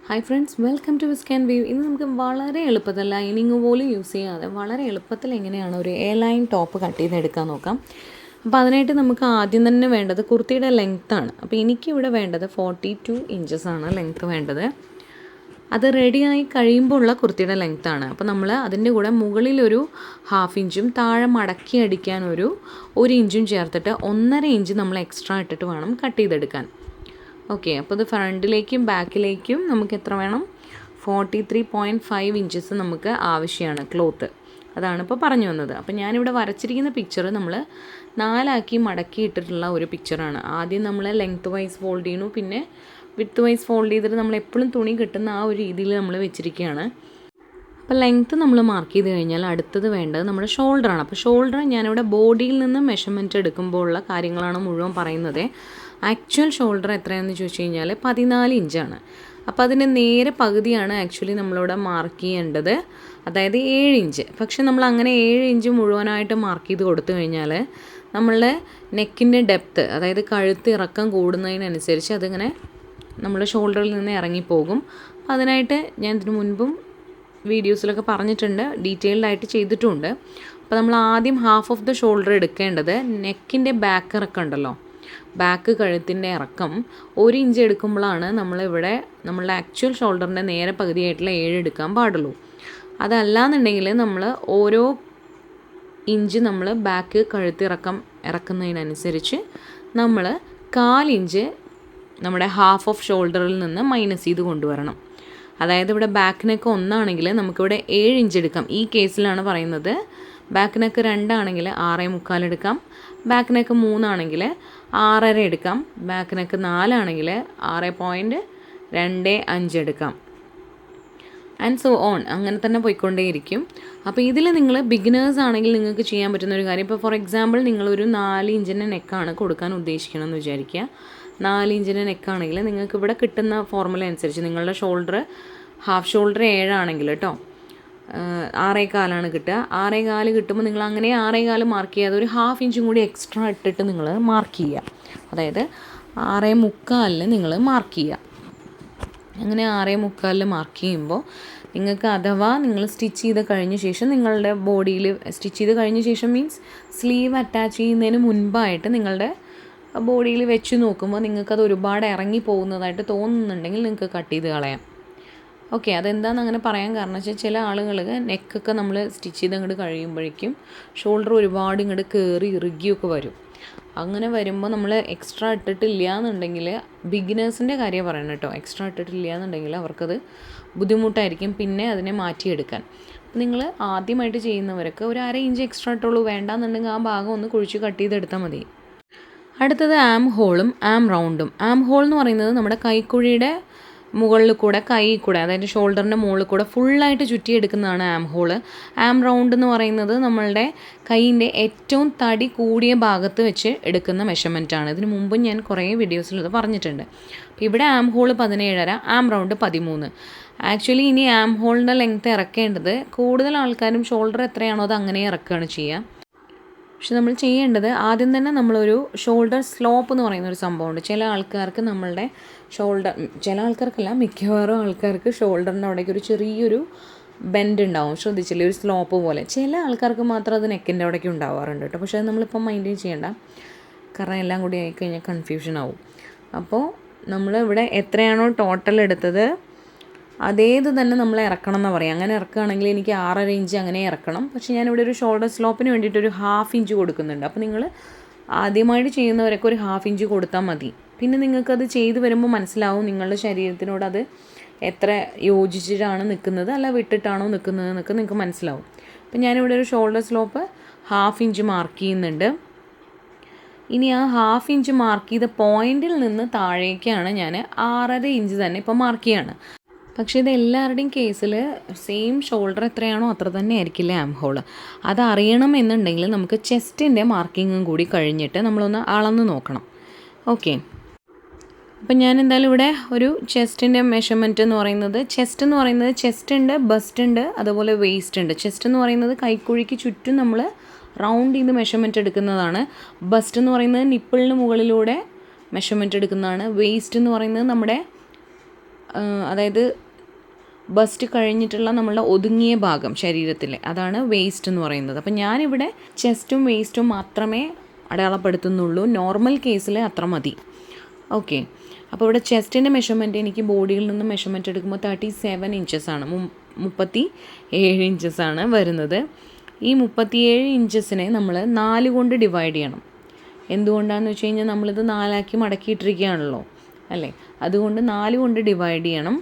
Hi friends, welcome to whisk and weave. ഇന്ന് നമുക്ക് വളരെ എളുപ്പത്തിൽ ലൈനിങ് പോലും യൂസ് ചെയ്യാതെ വളരെ എളുപ്പത്തിൽ എങ്ങനെയാണ് ഒരു എ ലൈൻ ടോപ്പ് കട്ട് ചെയ്തെടുക്കാൻ നോക്കാം. അപ്പോൾ അതിനായിട്ട് നമുക്ക് ആദ്യം തന്നെ വേണ്ടത് കുർത്തിയുടെ ലെങ്ത്താണ്. അപ്പോൾ എനിക്കിവിടെ വേണ്ടത് 42 ഇഞ്ചസാണ് ലെങ്ത്ത് വേണ്ടത്. അത് റെഡിയായി കഴിയുമ്പോൾ ഉള്ള കുർത്തിയുടെ ലെങ്ത്താണ്. അപ്പോൾ നമ്മൾ അതിൻ്റെ കൂടെ മുകളിലൊരു 1/2 ഇഞ്ചും താഴെ മടക്കി അടിക്കാൻ ഒരു 1 ഇഞ്ചും ചേർത്തിട്ട് 1.5 ഇഞ്ച് നമ്മൾ എക്സ്ട്രാ ഇട്ടിട്ട് വേണം കട്ട് ചെയ്തെടുക്കാൻ. ഓക്കെ, അപ്പോൾ ഇത് ഫ്രണ്ടിലേക്കും ബാക്കിലേക്കും നമുക്ക് എത്ര വേണം? 43.5 ഇഞ്ചസ് നമുക്ക് ആവശ്യമാണ് ക്ലോത്ത്. അതാണ് ഇപ്പോൾ പറഞ്ഞു വന്നത്. അപ്പോൾ ഞാനിവിടെ വരച്ചിരിക്കുന്ന പിക്ചർ നമ്മൾ 4 മടക്കി ഇട്ടിട്ടുള്ള ഒരു പിക്ചറാണ്. ആദ്യം നമ്മൾ ലെങ്ത് വൈസ് ഫോൾഡ് ചെയ്യണു, പിന്നെ വിഡ്ത്ത് വൈസ് ഫോൾഡ് ചെയ്തിട്ട് നമ്മൾ എപ്പോഴും തുണി കിട്ടുന്ന ആ ഒരു രീതിയിൽ നമ്മൾ വെച്ചിരിക്കുകയാണ്. അപ്പോൾ ലെങ്ത്ത് നമ്മൾ മാർക്ക് ചെയ്ത് കഴിഞ്ഞാൽ അടുത്തത് വേണ്ടത് നമ്മുടെ ഷോൾഡറാണ്. അപ്പോൾ ഷോൾഡർ ഞാനിവിടെ ബോഡിയിൽ നിന്ന് മെഷർമെൻറ്റ് എടുക്കുമ്പോൾ ഉള്ള കാര്യങ്ങളാണ് മുഴുവൻ പറയുന്നത്. ആക്ച്വൽ ഷോൾഡർ എത്രയാണെന്ന് ചോദിച്ചു കഴിഞ്ഞാൽ 14 ഇഞ്ചാണ്. അപ്പോൾ അതിൻ്റെ നേരെ പകുതിയാണ് ആക്ച്വലി നമ്മളിവിടെ മാർക്ക് ചെയ്യേണ്ടത്, അതായത് 7 ഇഞ്ച്. പക്ഷെ നമ്മൾ അങ്ങനെ 7 ഇഞ്ച് മുഴുവനായിട്ട് മാർക്ക് ചെയ്ത് കൊടുത്തു കഴിഞ്ഞാൽ നമ്മളുടെ നെക്കിൻ്റെ ഡെപ്ത്ത്, അതായത് കഴുത്ത് ഇറക്കം കൂടുന്നതിനനുസരിച്ച് അതിങ്ങനെ നമ്മുടെ ഷോൾഡറിൽ നിന്ന് ഇറങ്ങിപ്പോകും. അതിനായിട്ട് ഞാൻ ഇതിനു മുൻപും വീഡിയോസിലൊക്കെ പറഞ്ഞിട്ടുണ്ട്, ഡീറ്റെയിൽഡ് ആയിട്ട് ചെയ്തിട്ടുമുണ്ട്. അപ്പോൾ നമ്മൾ ആദ്യം ഹാഫ് ഓഫ് ദ ഷോൾഡർ എടുക്കേണ്ടത് നെക്കിൻ്റെ ബാക്ക് ഇറക്കം ഉണ്ടല്ലോ, ബാക്ക് കഴുത്തിൻ്റെ ഇറക്കം 1 ഇഞ്ച് എടുക്കുമ്പോഴാണ് നമ്മളിവിടെ നമ്മളുടെ ആക്ച്വൽ ഷോൾഡറിൻ്റെ നേരെ പകുതിയായിട്ടുള്ള 7 എടുക്കാൻ പാടുള്ളൂ. അതല്ലാന്നുണ്ടെങ്കിൽ നമ്മൾ ഓരോ ഇഞ്ച് നമ്മൾ ബാക്ക് കഴുത്തിറക്കം ഇറക്കുന്നതിനനുസരിച്ച് നമ്മൾ 1/4 ഇഞ്ച് നമ്മുടെ ഹാഫ് ഓഫ് ഷോൾഡറിൽ നിന്ന് മൈനസ് ചെയ്ത് കൊണ്ടുവരണം. അതായത് ഇവിടെ ബാക്ക് നെക്ക് 1 ആണെങ്കിൽ നമുക്കിവിടെ 7 ഇഞ്ച് എടുക്കാം. ഈ കേസിലാണ് പറയുന്നത്. ബാക്ക് നെക്ക് 2 ആണെങ്കിൽ 6.25 എടുക്കാം. ബാക്ക് നെക്ക് 3 ആണെങ്കിൽ 6.5 എടുക്കാം. ബാക്ക് നെക്ക് 4 ആണെങ്കിൽ 6.25 എടുക്കാം. ആൻഡ് സോ ഓൺ, അങ്ങനെ തന്നെ പോയിക്കൊണ്ടേയിരിക്കും. അപ്പോൾ ഇതിൽ നിങ്ങൾ ബിഗിനേഴ്സ് ആണെങ്കിൽ നിങ്ങൾക്ക് ചെയ്യാൻ പറ്റുന്ന ഒരു കാര്യം, ഇപ്പോൾ ഫോർ എക്സാമ്പിൾ നിങ്ങളൊരു 4 ഇഞ്ചിൻ്റെ നെക്കാണ് കൊടുക്കാൻ ഉദ്ദേശിക്കണമെന്ന് വിചാരിക്കുക. 4 ഇഞ്ചിൻ്റെ നെക്കാണെങ്കിൽ നിങ്ങൾക്ക് ഇവിടെ കിട്ടുന്ന ഫോർമുല അനുസരിച്ച് നിങ്ങളുടെ ഷോൾഡർ ഹാഫ് ഷോൾഡർ 7 ആണെങ്കിൽ കേട്ടോ, 6.25 കിട്ടുക. 6.25 കിട്ടുമ്പോൾ നിങ്ങൾ അങ്ങനെ 6.25 മാർക്ക് ചെയ്യാതെ ഒരു 1/2 ഇഞ്ചും കൂടി എക്സ്ട്രാ ഇട്ടിട്ട് നിങ്ങൾ മാർക്ക് ചെയ്യുക. അതായത് 6.25 നിങ്ങൾ മാർക്ക് ചെയ്യുക. അങ്ങനെ 6.25 മാർക്ക് ചെയ്യുമ്പോൾ നിങ്ങൾക്ക് അഥവാ നിങ്ങൾ സ്റ്റിച്ച് ചെയ്ത് കഴിഞ്ഞ ശേഷം നിങ്ങളുടെ ബോഡിയിൽ സ്റ്റിച്ച് ചെയ്ത് കഴിഞ്ഞ ശേഷം മീൻസ് സ്ലീവ് അറ്റാച്ച് ചെയ്യുന്നതിന് മുൻപായിട്ട് നിങ്ങളുടെ ബോഡിയിൽ വെച്ച് നോക്കുമ്പോൾ നിങ്ങൾക്കത് ഒരുപാട് ഇറങ്ങി പോകുന്നതായിട്ട് തോന്നുന്നുണ്ടെങ്കിൽ നിങ്ങൾക്ക് കട്ട് ചെയ്ത് കളയാം. ഓക്കെ, അതെന്താണെന്ന് അങ്ങനെ പറയാൻ കാരണം വെച്ചാൽ ചില ആളുകൾ നെക്കൊക്കെ നമ്മൾ സ്റ്റിച്ച് ചെയ്ത് അങ്ങോട്ട് കഴിയുമ്പോഴേക്കും ഷോൾഡർ ഒരുപാട് ഇങ്ങോട്ട് കയറി ഇറുകിയൊക്കെ വരും. അങ്ങനെ വരുമ്പോൾ നമ്മൾ എക്സ്ട്രാ ഇട്ടിട്ടില്ല എന്നുണ്ടെങ്കിൽ, ബിഗിനേഴ്സിൻ്റെ കാര്യം പറയണം കേട്ടോ, എക്സ്ട്രാ ഇട്ടിട്ടില്ല എന്നുണ്ടെങ്കിൽ അവർക്കത് ബുദ്ധിമുട്ടായിരിക്കും പിന്നെ അതിനെ മാറ്റിയെടുക്കാൻ. നിങ്ങൾ ആദ്യമായിട്ട് ചെയ്യുന്നവരൊക്കെ ഒരു 1/2 ഇഞ്ച് എക്സ്ട്രാ ഇട്ടുള്ളൂ, വേണ്ടാന്നുണ്ടെങ്കിൽ ആ ഭാഗം ഒന്ന് കുഴിച്ച് കട്ട് ചെയ്തെടുത്താൽ മതി. അടുത്തത് ആം ഹോളും ആം റൗണ്ടും. ആം ഹോൾ എന്ന് പറയുന്നത് നമ്മുടെ കൈക്കുഴിയുടെ മുകളിൽ കൂടെ, കൈ കൂടെ, അതായത് ഷോൾഡറിൻ്റെ മുകളിൽ കൂടെ ഫുള്ളായിട്ട് ചുറ്റിയെടുക്കുന്നതാണ് ആം ഹോള്. ആം റൗണ്ട് എന്ന് പറയുന്നത് നമ്മളുടെ കൈയിൻ്റെ ഏറ്റവും തടി കൂടിയ ഭാഗത്ത് വെച്ച് എടുക്കുന്ന മെഷർമെൻറ്റാണ്. ഇതിന് മുമ്പ് ഞാൻ കുറേ വീഡിയോസിൽ ഇത് പറഞ്ഞിട്ടുണ്ട്. അപ്പോൾ ഇവിടെ ആം ഹോള് 17.5, ആം റൗണ്ട് 13. ആക്ച്വലി ഇനി ആം ഹോളിൻ്റെ ലെങ്ത്ത് ഇറക്കേണ്ടത് കൂടുതൽ ആൾക്കാരും ഷോൾഡർ എത്രയാണോ അത് അങ്ങനെ ഇറക്കുകയാണ് ചെയ്യുക. പക്ഷെ നമ്മൾ ചെയ്യേണ്ടത് ആദ്യം തന്നെ നമ്മളൊരു ഷോൾഡർ സ്ലോപ്പ് എന്ന് പറയുന്ന ഒരു സംഭവമുണ്ട്. ചില ആൾക്കാർക്ക് നമ്മളുടെ ചില ആൾക്കാർക്കല്ല, മിക്കവാറും ആൾക്കാർക്ക് ഷോൾഡറിൻ്റെ അവിടേക്ക് ഒരു ചെറിയൊരു ബെൻഡ് ഉണ്ടാവും, ശ്രദ്ധിച്ചില്ലേ, ഒരു സ്ലോപ്പ് പോലെ. ചില ആൾക്കാർക്ക് മാത്രം അത് നെക്കിൻ്റെ അവിടേക്ക് ഉണ്ടാവാറുണ്ട് കേട്ടോ. പക്ഷേ അത് നമ്മളിപ്പം മൈൻഡ് ചെയ്യേണ്ട, കാരണം എല്ലാം കൂടി ആയിക്കഴിഞ്ഞാൽ കൺഫ്യൂഷൻ ആവും. അപ്പോൾ നമ്മളിവിടെ എത്രയാണോ ടോട്ടൽ എടുത്തത് അതേത് തന്നെ നമ്മൾ ഇറക്കണം എന്ന് പറയാം. അങ്ങനെ ഇറക്കുകയാണെങ്കിൽ എനിക്ക് 6.5 ഇഞ്ച് അങ്ങനെ ഇറക്കണം. പക്ഷേ ഞാനിവിടെ ഒരു ഷോൾഡർ സ്ലോപ്പിന് വേണ്ടിയിട്ട് ഒരു 1/2 ഇഞ്ച് കൊടുക്കുന്നുണ്ട്. അപ്പോൾ നിങ്ങൾ ആദ്യമായിട്ട് ചെയ്യുന്നവരൊക്കെ ഒരു 1/2 ഇഞ്ച് കൊടുത്താൽ മതി. പിന്നെ നിങ്ങൾക്കത് ചെയ്ത് വരുമ്പോൾ മനസ്സിലാവും നിങ്ങളുടെ ശരീരത്തിനോട് അത് എത്ര യോജിച്ചിട്ടാണ് നിൽക്കുന്നത്, അല്ല വിട്ടിട്ടാണോ നിൽക്കുന്നത് എന്നൊക്കെ നിങ്ങൾക്ക് മനസ്സിലാവും. അപ്പോൾ ഞാനിവിടെ ഒരു ഷോൾഡർ സ്ലോപ്പ് 1/2 ഇഞ്ച് മാർക്ക് ചെയ്യുന്നുണ്ട്. ഇനി ആ 1/2 ഇഞ്ച് മാർക്ക് ചെയ്ത പോയിന്റിൽ നിന്ന് താഴേക്കാണ് ഞാൻ 6.5 ഇഞ്ച് തന്നെ ഇപ്പോൾ മാർക്ക് ചെയ്യാണ്. പക്ഷേ ഇത് എല്ലാവരുടെയും കേസിൽ സെയിം ഷോൾഡർ എത്രയാണോ അത്ര തന്നെ ആയിരിക്കില്ല ആം ഹോൾ. അതറിയണം എന്നുണ്ടെങ്കിൽ നമുക്ക് ചെസ്റ്റിൻ്റെ മാർക്കിങ്ങും കൂടി കഴിഞ്ഞിട്ട് നമ്മളൊന്ന് അളന്ന് നോക്കണം. ഓക്കെ, അപ്പം ഞാൻ എന്തായാലും ഇവിടെ ഒരു ചെസ്റ്റിൻ്റെ മെഷർമെൻറ്റ് എന്ന് പറയുന്നത്, ചെസ്റ്റ് ഉണ്ട്, ബസ്റ്റ് ഉണ്ട്, അതുപോലെ വേസ്റ്റ് ഉണ്ട്. ചെസ്റ്റ് എന്ന് പറയുന്നത് കൈക്കുഴിക്ക് ചുറ്റും നമ്മൾ റൗണ്ട് ചെയ്ത് മെഷർമെൻറ്റ് എടുക്കുന്നതാണ്. ബസ്റ്റ് എന്ന് പറയുന്നത് നിപ്പിളിന് മുകളിലൂടെ മെഷർമെൻറ്റ് എടുക്കുന്നതാണ്. വേസ്റ്റ് എന്ന് പറയുന്നത് നമ്മുടെ അതായത് ബസ്റ്റ് കഴിഞ്ഞിട്ടുള്ള നമ്മളുടെ ഒതുങ്ങിയ ഭാഗം ശരീരത്തിലെ, അതാണ് വേസ്റ്റ് എന്ന് പറയുന്നത്. അപ്പം ഞാനിവിടെ ചെസ്റ്റും വേസ്റ്റും മാത്രമേ അടയാളപ്പെടുത്തുന്നുള്ളൂ. നോർമൽ കേസിൽ അത്ര മതി. ഓക്കെ, അപ്പോൾ ഇവിടെ ചെസ്റ്റിൻ്റെ മെഷർമെൻറ്റ് എനിക്ക് ബോഡിയിൽ നിന്ന് മെഷർമെൻറ്റ് എടുക്കുമ്പോൾ 37 ഇഞ്ചസാണ്, 37 ഇഞ്ചസാണ് വരുന്നത്. ഈ 37 ഇഞ്ചസിനെ നമ്മൾ 4 കൊണ്ട് ഡിവൈഡ് ചെയ്യണം. എന്തുകൊണ്ടാണെന്ന് വെച്ച് കഴിഞ്ഞാൽ നമ്മളിത് 4 മടക്കിയിട്ടിരിക്കുകയാണല്ലോ അല്ലേ, അതുകൊണ്ട് 4 കൊണ്ട് ഡിവൈഡ് ചെയ്യണം.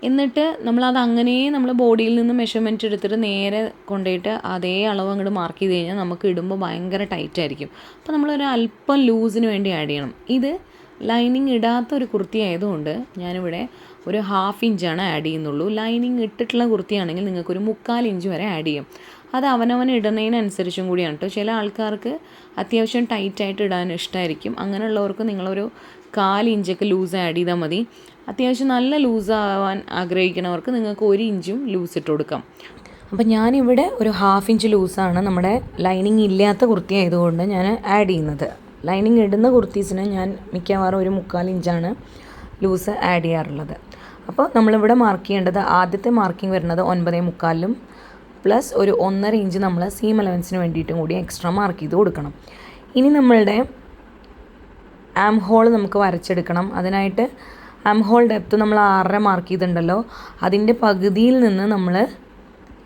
എന്നിട്ട് നമ്മളത് അങ്ങനെ നമ്മൾ ബോഡിയിൽ നിന്ന് മെഷർമെൻറ്റ് എടുത്തിട്ട് നേരെ കൊണ്ടുപോയിട്ട് അതേ അളവ് അങ്ങോട്ട് മാർക്ക് ചെയ്ത് കഴിഞ്ഞാൽ നമുക്ക് ഇടുമ്പോൾ ഭയങ്കര ടൈറ്റ് ആയിരിക്കും. അപ്പോൾ നമ്മളൊരു അല്പം ലൂസിന് വേണ്ടി ആഡ് ചെയ്യണം. ഇത് ലൈനിങ് ഇടാത്ത ഒരു കുർത്തി ആയതുകൊണ്ട് ഞാനിവിടെ ഒരു 1/2 ഇഞ്ചാണ് ആഡ് ചെയ്യുന്നുള്ളൂ. ലൈനിങ് ഇട്ടിട്ടുള്ള കുർത്തിയാണെങ്കിൽ നിങ്ങൾക്കൊരു 3/4 ഇഞ്ച് വരെ ആഡ് ചെയ്യും. അത് അവനവൻ ഇടുന്നതിനനുസരിച്ചും കൂടിയാണ് കേട്ടോ. ചില ആൾക്കാർക്ക് അത്യാവശ്യം ടൈറ്റായിട്ട് ഇടാൻ ഇഷ്ടമായിരിക്കും. അങ്ങനെയുള്ളവർക്ക് നിങ്ങളൊരു 1/4 ഇഞ്ചൊക്കെ ലൂസ് ആഡ് ചെയ്താൽ മതി. അത്യാവശ്യം നല്ല ലൂസ് ആവാൻ ആഗ്രഹിക്കുന്നവർക്ക് നിങ്ങൾക്ക് 1 ഇഞ്ചും ലൂസ് ഇട്ട് കൊടുക്കാം. അപ്പം ഞാനിവിടെ ഒരു 1/2 ഇഞ്ച് ലൂസാണ് നമ്മുടെ ലൈനിങ് ഇല്ലാത്ത കുർത്തി ആയതുകൊണ്ട് ഞാൻ ആഡ് ചെയ്യുന്നത്. ലൈനിങ് ഇടുന്ന കുർത്തീസിന് ഞാൻ മിക്കവാറും ഒരു 3/4 ഇഞ്ചാണ് ലൂസ് ആഡ് ചെയ്യാറുള്ളത്. അപ്പോൾ നമ്മളിവിടെ മാർക്ക് ചെയ്യേണ്ടത്, ആദ്യത്തെ മാർക്കിംഗ് വരുന്നത് 9.75 പ്ലസ് ഒരു 1.5 ഇഞ്ച് നമ്മൾ സീം അലവൻസിന് വേണ്ടിയിട്ടും കൂടി എക്സ്ട്രാ മാർക്ക് ചെയ്ത് കൊടുക്കണം. ഇനി നമ്മളുടെ ആം ഹോൾ നമുക്ക് വരച്ചെടുക്കണം. അതിനായിട്ട് ആം ഹോൾ ഡെപ്ത്ത് നമ്മൾ 6.5 മാർക്ക് ചെയ്തിട്ടുണ്ടല്ലോ, അതിൻ്റെ പകുതിയിൽ നിന്ന് നമ്മൾ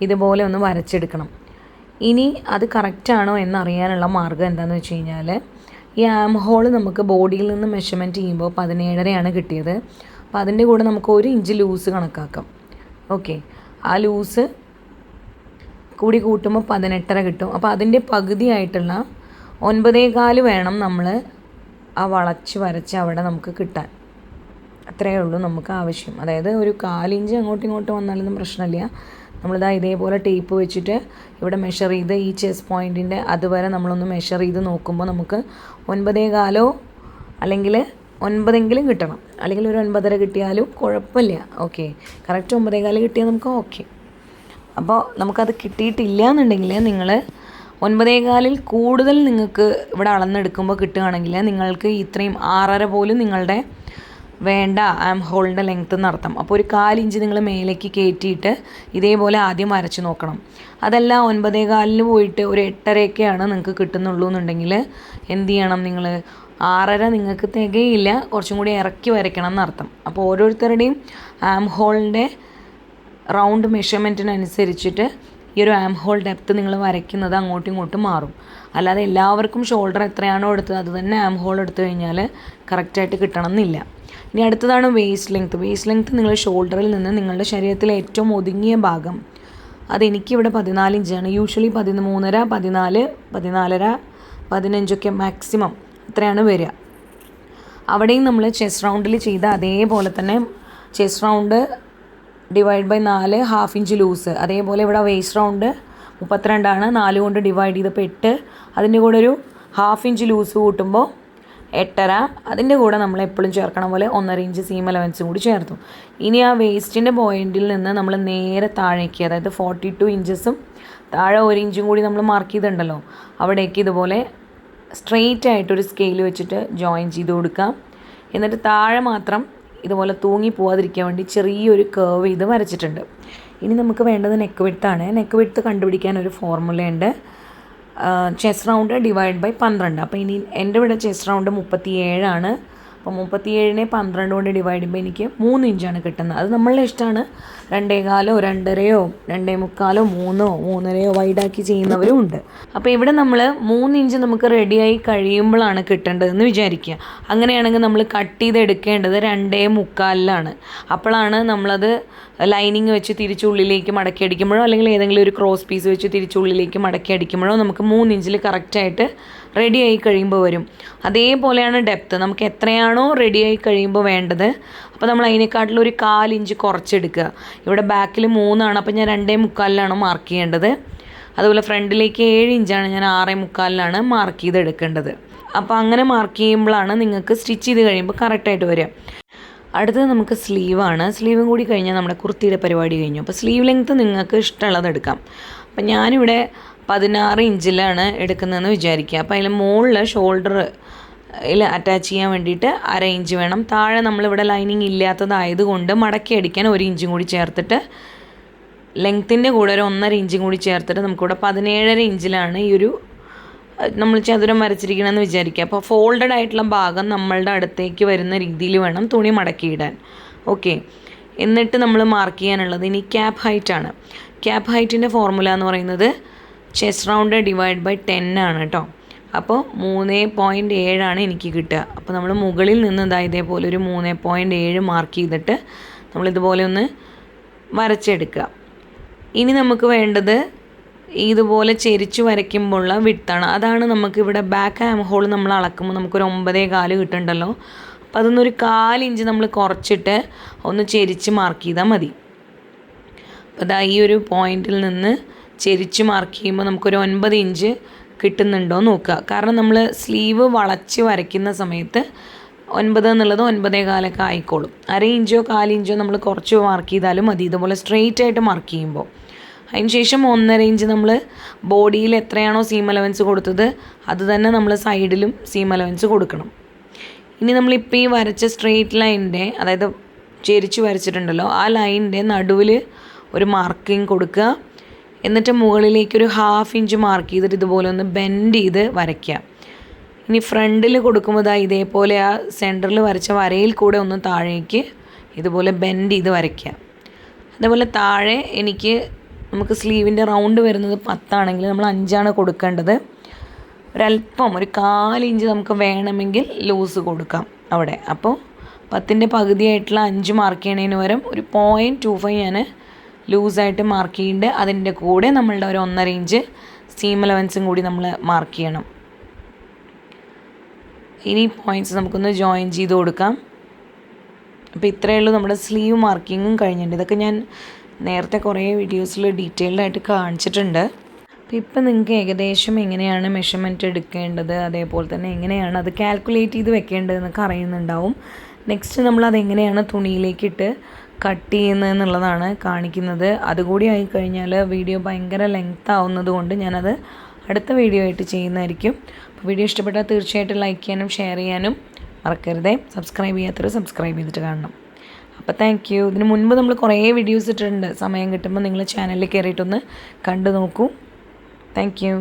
ഇതുപോലെ ഒന്ന് വരച്ചെടുക്കണം. ഇനി അത് കറക്റ്റാണോ എന്നറിയാനുള്ള മാർഗ്ഗം എന്താണെന്ന് വെച്ച് കഴിഞ്ഞാൽ, ഈ ആം ഹോൾ നമുക്ക് ബോഡിയിൽ നിന്ന് മെഷർമെൻറ്റ് ചെയ്യുമ്പോൾ 17.5 കിട്ടിയത്. അപ്പോൾ അതിൻ്റെ കൂടെ നമുക്ക് 1 ഇഞ്ച് ലൂസ് കണക്കാക്കാം. ഓക്കെ, ആ ലൂസ് കൂടി കൂട്ടുമ്പോൾ 18.5 കിട്ടും. അപ്പോൾ അതിൻ്റെ പകുതിയായിട്ടുള്ള 9.25 വേണം നമ്മൾ ആ വളച്ച് വരച്ച് അവിടെ നമുക്ക് കിട്ടാൻ. അത്രയേ ഉള്ളൂ നമുക്ക് ആവശ്യം. അതായത് ഒരു 1/4 ഇഞ്ച് അങ്ങോട്ടും ഇങ്ങോട്ടും വന്നാലൊന്നും പ്രശ്നമില്ല. നമ്മളിതാ ഇതേപോലെ ടേപ്പ് വെച്ചിട്ട് ഇവിടെ മെഷർ ചെയ്ത് ഈ ചെസ്റ്റ് പോയിൻറ്റിൻ്റെ അതുവരെ നമ്മളൊന്ന് മെഷർ ചെയ്ത് നോക്കുമ്പോൾ നമുക്ക് 9.25 അല്ലെങ്കിൽ 9 കിട്ടണം. അല്ലെങ്കിൽ ഒരു 9.5 കിട്ടിയാലും കുഴപ്പമില്ല. ഓക്കെ, കറക്റ്റ് 9.25 കിട്ടിയാൽ നമുക്ക് ഓക്കെ. അപ്പോൾ നമുക്കത് കിട്ടിയിട്ടില്ല എന്നുണ്ടെങ്കിൽ നിങ്ങൾ 9.25 കൂടുതൽ നിങ്ങൾക്ക് ഇവിടെ അളന്നെടുക്കുമ്പോൾ കിട്ടുകയാണെങ്കിൽ നിങ്ങൾക്ക് ഇത്രയും 6.5 പോലും നിങ്ങളുടെ വേണ്ട ആം ഹോളിൻ്റെ ലെങ്ത്ത് നടത്താം. അപ്പോൾ ഒരു 1/4 ഇഞ്ച് നിങ്ങൾ മേലേക്ക് കയറ്റിയിട്ട് ഇതേപോലെ ആദ്യം വരച്ച് നോക്കണം. അതല്ല 9.25 പോയിട്ട് ഒരു 8.5 നിങ്ങൾക്ക് കിട്ടുന്നുള്ളൂ എന്നുണ്ടെങ്കിൽ എന്ത് ചെയ്യണം, നിങ്ങൾ 6.5 നിങ്ങൾക്ക് തികയില്ല, കുറച്ചും കൂടി ഇറക്കി വരയ്ക്കണം എന്നർത്ഥം. അപ്പോൾ ഓരോരുത്തരുടെയും ആം ഹോളിൻ്റെ റൗണ്ട് മെഷർമെൻറ്റിനനുസരിച്ചിട്ട് ഈ ഒരു ആം ഹോൾ ഡെപ്ത്ത് നിങ്ങൾ വരയ്ക്കുന്നത് അങ്ങോട്ടും ഇങ്ങോട്ടും മാറും. അല്ലാതെ എല്ലാവർക്കും ഷോൾഡർ എത്രയാണോ എടുത്തത് അത് തന്നെ ആം ഹോൾ എടുത്തു കഴിഞ്ഞാൽ കറക്റ്റായിട്ട് കിട്ടണം എന്നില്ല. ഇനി അടുത്തതാണ് വേസ്റ്റ് ലെങ്ത്ത്. വേസ്റ്റ് ലെങ്ത്ത് നിങ്ങൾ ഷോൾഡറിൽ നിന്ന് നിങ്ങളുടെ ശരീരത്തിലെ ഏറ്റവും ഒതുങ്ങിയ ഭാഗം, അതെനിക്കിവിടെ 14 ഇഞ്ചാണ്. യൂഷ്വലി 13.5, 14, 14.5, 15 മാക്സിമം അത്രയാണ് വരിക. അവിടെയും നമ്മൾ ചെസ്റ്റ് റൗണ്ടിൽ ചെയ്ത അതേപോലെ തന്നെ chest round divide by 4, 1/2 inch loose. അതേപോലെ ഇവിടെ വേസ്റ്റ് റൗണ്ട് 32 4 കൊണ്ട് ഡിവൈഡ് ചെയ്തപ്പോൾ 8, അതിൻ്റെ കൂടെ ഒരു 1/2 ഇഞ്ച് ലൂസ് കൂട്ടുമ്പോൾ 8.5, അതിൻ്റെ കൂടെ നമ്മൾ എപ്പോഴും ചേർക്കണ പോലെ 1.5 ഇഞ്ച് സീം അലവൻസും കൂടി ചേർത്തു. ഇനി ആ വേസ്റ്റിൻ്റെ പോയിൻറ്റിൽ നിന്ന് നമ്മൾ നേരെ താഴേക്ക്, അതായത് 42 ഇഞ്ചസും താഴെ 1 ഇഞ്ചും കൂടി നമ്മൾ മാർക്ക് ചെയ്തിട്ടുണ്ടല്ലോ, അവിടേക്ക് ഇതുപോലെ സ്ട്രെയിറ്റ് ആയിട്ടൊരു സ്കെയിൽ വെച്ചിട്ട് ജോയിൻ ചെയ്ത് കൊടുക്കാം. എന്നിട്ട് താഴെ മാത്രം ഇതുപോലെ തൂങ്ങി പോവാതിരിക്കാൻ വേണ്ടി ചെറിയൊരു കേർവ് ചെയ്ത് വരച്ചിട്ടുണ്ട്. ഇനി നമുക്ക് വേണ്ടത് നെക്ക് വിഡ്ത്താണ്. നെക്ക് വിഡ്ത്ത് കണ്ടുപിടിക്കാൻ ഒരു ഫോർമുലയുണ്ട്, ചെസ്റ്റ് റൗണ്ട് ഡിവൈഡ് ബൈ 12. അപ്പോൾ ഇനി എൻ്റെ ഇവിടെ ചെസ്റ്റ് റൗണ്ട് 37. അപ്പോൾ 37നെ 12 കൊണ്ട് ഡിവൈഡ് ചെയ്യുമ്പോൾ എനിക്ക് 3 ഇഞ്ചാണ് കിട്ടുന്നത്. അത് നമ്മളുടെ ഇഷ്ടമാണ്. 2.25, 2.5, 2.25, 3, 3.5 വൈഡാക്കി ചെയ്യുന്നവരും ഉണ്ട്. അപ്പോൾ ഇവിടെ നമ്മൾ 3 ഇഞ്ച് നമുക്ക് റെഡിയായി കഴിയുമ്പോഴാണ് കിട്ടേണ്ടതെന്ന് വിചാരിക്കുക. അങ്ങനെയാണെങ്കിൽ നമ്മൾ കട്ട് ചെയ്ത് എടുക്കേണ്ടത് 2.25. അപ്പോഴാണ് നമ്മളത് ലൈനിങ് വെച്ച് തിരിച്ചുള്ളിലേക്ക് മടക്കി അടിക്കുമ്പോഴോ അല്ലെങ്കിൽ ഏതെങ്കിലും ഒരു ക്രോസ് പീസ് വെച്ച് തിരിച്ചുള്ളിലേക്ക് മടക്കി അടിക്കുമ്പോഴോ നമുക്ക് 3 ഇഞ്ചിൽ കറക്റ്റായിട്ട് റെഡിയായി കഴിയുമ്പോൾ വരും. അതേപോലെയാണ് ഡെപ്ത്ത്. നമുക്ക് എത്രയാണോ റെഡിയായി കഴിയുമ്പോൾ വേണ്ടത്, അപ്പോൾ നമ്മൾ അതിനെക്കാട്ടിലും ഒരു 1/4 ഇഞ്ച് കുറച്ചെടുക്കുക. ഇവിടെ ബാക്കിൽ 3 അപ്പോൾ ഞാൻ 2.25 മാർക്ക് ചെയ്യേണ്ടത്. അതുപോലെ ഫ്രണ്ടിലേക്ക് 7 ഇഞ്ചാണ്, ഞാൻ 6.25 മാർക്ക് ചെയ്തെടുക്കേണ്ടത്. അപ്പോൾ അങ്ങനെ മാർക്ക് ചെയ്യുമ്പോഴാണ് നിങ്ങൾക്ക് സ്റ്റിച്ച് ചെയ്ത് കഴിയുമ്പോൾ കറക്റ്റായിട്ട് വരിക. അടുത്തത് നമുക്ക് സ്ലീവാണ്. സ്ലീവും കൂടി കഴിഞ്ഞാൽ നമ്മുടെ കുർത്തിയുടെ പരിപാടി കഴിഞ്ഞു. അപ്പോൾ സ്ലീവ് ലെങ്ത്ത് നിങ്ങൾക്ക് ഇഷ്ടമുള്ളത് എടുക്കാം. അപ്പം ഞാനിവിടെ 16 ഇഞ്ചിലാണ് എടുക്കുന്നതെന്ന് വിചാരിക്കുക. അപ്പോൾ അതിൽ മുകളിൽ ഷോൾഡർ അറ്റാച്ച് ചെയ്യാൻ വേണ്ടിയിട്ട് 1/2 ഇഞ്ച് വേണം. താഴെ നമ്മളിവിടെ ലൈനിങ് ഇല്ലാത്തതായതുകൊണ്ട് മടക്കി അടിക്കാൻ 1 ഇഞ്ചും കൂടി ചേർത്തിട്ട് ലെങ്ത്തിൻ്റെ കൂടെ ഒരു 1.5 ഇഞ്ചും കൂടി ചേർത്തിട്ട് നമുക്കിവിടെ 17.5 ഇഞ്ചിലാണ് ഈ ഒരു നമ്മൾ ചതുരം വരച്ചിരിക്കണമെന്ന് വിചാരിക്കുക. അപ്പോൾ ഫോൾഡഡ് ആയിട്ടുള്ള ഭാഗം നമ്മളുടെ അടുത്തേക്ക് വരുന്ന രീതിയിൽ വേണം തുണി മടക്കിയിടാൻ. ഓക്കെ, എന്നിട്ട് നമ്മൾ മാർക്ക് ചെയ്യാനുള്ളത് ഇനി ക്യാപ്പ് ഹൈറ്റാണ്. ക്യാപ്പ് ഹൈറ്റിൻ്റെ ഫോർമുല എന്ന് പറയുന്നത് ചെസ്റ്റ് റൗണ്ട് ഡിവൈഡ് ബൈ 10 ആണ് കേട്ടോ. അപ്പോൾ 3.7 എനിക്ക് കിട്ടുക. അപ്പോൾ നമ്മൾ മുകളിൽ നിന്ന് ഇതേപോലെ ഒരു 3.7 മാർക്ക് ചെയ്തിട്ട് നമ്മളിതുപോലെ ഒന്ന് വരച്ചെടുക്കുക. ഇനി നമുക്ക് വേണ്ടത് ഇതുപോലെ ചെരിച്ച് വരയ്ക്കുമ്പോഴുള്ള വിട്താണ്. അതാണ് നമുക്കിവിടെ ബാക്ക് ആം ഹോൾ നമ്മൾ അളക്കുമ്പോൾ നമുക്കൊരു 9.25 കിട്ടുന്നുണ്ടല്ലോ. അപ്പോൾ അതൊന്നൊരു 1/4 ഇഞ്ച് നമ്മൾ കുറച്ചിട്ട് ഒന്ന് ചെരിച്ച് മാർക്ക് ചെയ്താൽ മതി. അപ്പോൾ ഈ ഒരു പോയിന്റിൽ നിന്ന് ചെരിച്ച് മാർക്ക് ചെയ്യുമ്പോൾ നമുക്കൊരു 9 ഇഞ്ച് കിട്ടുന്നുണ്ടോ നോക്കുക. കാരണം നമ്മൾ സ്ലീവ് വളച്ച് വരയ്ക്കുന്ന സമയത്ത് 9 എന്നുള്ളത് 9.25 ആയിക്കോളും. 1/2 ഇഞ്ചോ 1/4 ഇഞ്ചോ നമ്മൾ കുറച്ച് മാർക്ക് ചെയ്താലും മതി, ഇതുപോലെ സ്ട്രെയിറ്റ് ആയിട്ട് മാർക്ക് ചെയ്യുമ്പോൾ. അതിന് ശേഷം 1.5 ഇഞ്ച് നമ്മൾ ബോഡിയിൽ എത്രയാണോ സീം അലവൻസ് കൊടുത്തത് അത് തന്നെ നമ്മൾ സൈഡിലും സീം അലവൻസ് കൊടുക്കണം. ഇനി നമ്മളിപ്പോൾ ഈ വരച്ച സ്ട്രെയിറ്റ് ലൈനിൻ്റെ, അതായത് ചെരിച്ച് വരച്ചിട്ടുണ്ടല്ലോ, ആ ലൈനിൻ്റെ നടുവിൽ ഒരു മാർക്കിങ് കൊടുക്കുക. എന്നിട്ട് മുകളിലേക്ക് ഒരു 1/2 ഇഞ്ച് മാർക്ക് ചെയ്തിട്ട് ഇതുപോലെ ഒന്ന് ബെൻഡ് ചെയ്ത് വരയ്ക്കുക. ഇനി ഫ്രണ്ടിൽ കൊടുക്കുമ്പോൾ ഇതേപോലെ ആ സെൻറ്ററിൽ വരച്ച വരയിൽ കൂടെ ഒന്ന് താഴേക്ക് ഇതുപോലെ ബെൻഡ് ചെയ്ത് വരയ്ക്കുക. അതേപോലെ താഴെ നമുക്ക് സ്ലീവിൻ്റെ റൗണ്ട് വരുന്നത് 10 ആണെങ്കിൽ നമ്മൾ 5 കൊടുക്കേണ്ടത്. ഒരല്പം ഒരു 1/4 ഇഞ്ച് നമുക്ക് വേണമെങ്കിൽ ലൂസ് കൊടുക്കാം അവിടെ. അപ്പോൾ 10ൻ്റെ പകുതിയായിട്ടുള്ള 5 മാർക്ക് ചെയ്യണതിന് പകരം ഒരു 0.25 ഞാൻ ലൂസായിട്ട് മാർക്ക് ചെയ്യുന്നുണ്ട്. അതിൻ്റെ കൂടെ നമ്മളുടെ ഒരു 1.5 ഇഞ്ച് സീം അലവൻസും കൂടി നമ്മൾ മാർക്ക് ചെയ്യണം. ഇനി പോയിൻറ്റ്സ് നമുക്കൊന്ന് ജോയിൻ ചെയ്ത് കൊടുക്കാം. അപ്പോൾ ഇത്രയേ ഉള്ളൂ, നമ്മുടെ സ്ലീവ് മാർക്കിങ്ങും കഴിഞ്ഞിട്ടുണ്ട്. ഇതൊക്കെ ഞാൻ നേരത്തെ കുറേ വീഡിയോസിൽ ഡീറ്റെയിൽഡായിട്ട് കാണിച്ചിട്ടുണ്ട്. അപ്പോൾ ഇപ്പം നിങ്ങൾക്ക് ഏകദേശം എങ്ങനെയാണ് മെഷർമെൻറ്റ് എടുക്കേണ്ടത്, അതേപോലെ തന്നെ എങ്ങനെയാണ് അത് കാൽക്കുലേറ്റ് ചെയ്ത് വെക്കേണ്ടതെന്നൊക്കെ അറിയുന്നുണ്ടാവും. നെക്സ്റ്റ് നമ്മളതെങ്ങനെയാണ് തുണിയിലേക്കിട്ട് കട്ട് ചെയ്യുന്നതെന്നുള്ളതാണ് കാണിക്കുന്നത്. അതുകൂടി ആയിക്കഴിഞ്ഞാൽ വീഡിയോ ഭയങ്കര ലെങ്ത് ആവുന്നത് കൊണ്ട് ഞാനത് അടുത്ത വീഡിയോ ആയിട്ട് ചെയ്യുന്നതായിരിക്കും. അപ്പോൾ വീഡിയോ ഇഷ്ടപ്പെട്ടാൽ തീർച്ചയായിട്ടും ലൈക്ക് ചെയ്യാനും ഷെയർ ചെയ്യാനും മറക്കരുതേ. സബ്സ്ക്രൈബ് ചെയ്യാത്തവർ സബ്സ്ക്രൈബ് ചെയ്തിട്ട് കാണണം. അപ്പോൾ താങ്ക് യു. ഇതിന് മുൻപ് നമ്മൾ കുറേ വീഡിയോസ് ഇട്ടിട്ടുണ്ട്. സമയം കിട്ടുമ്പോൾ നിങ്ങൾ ചാനലിൽ കയറിയിട്ടൊന്ന് കണ്ടു നോക്കൂ. Thank you.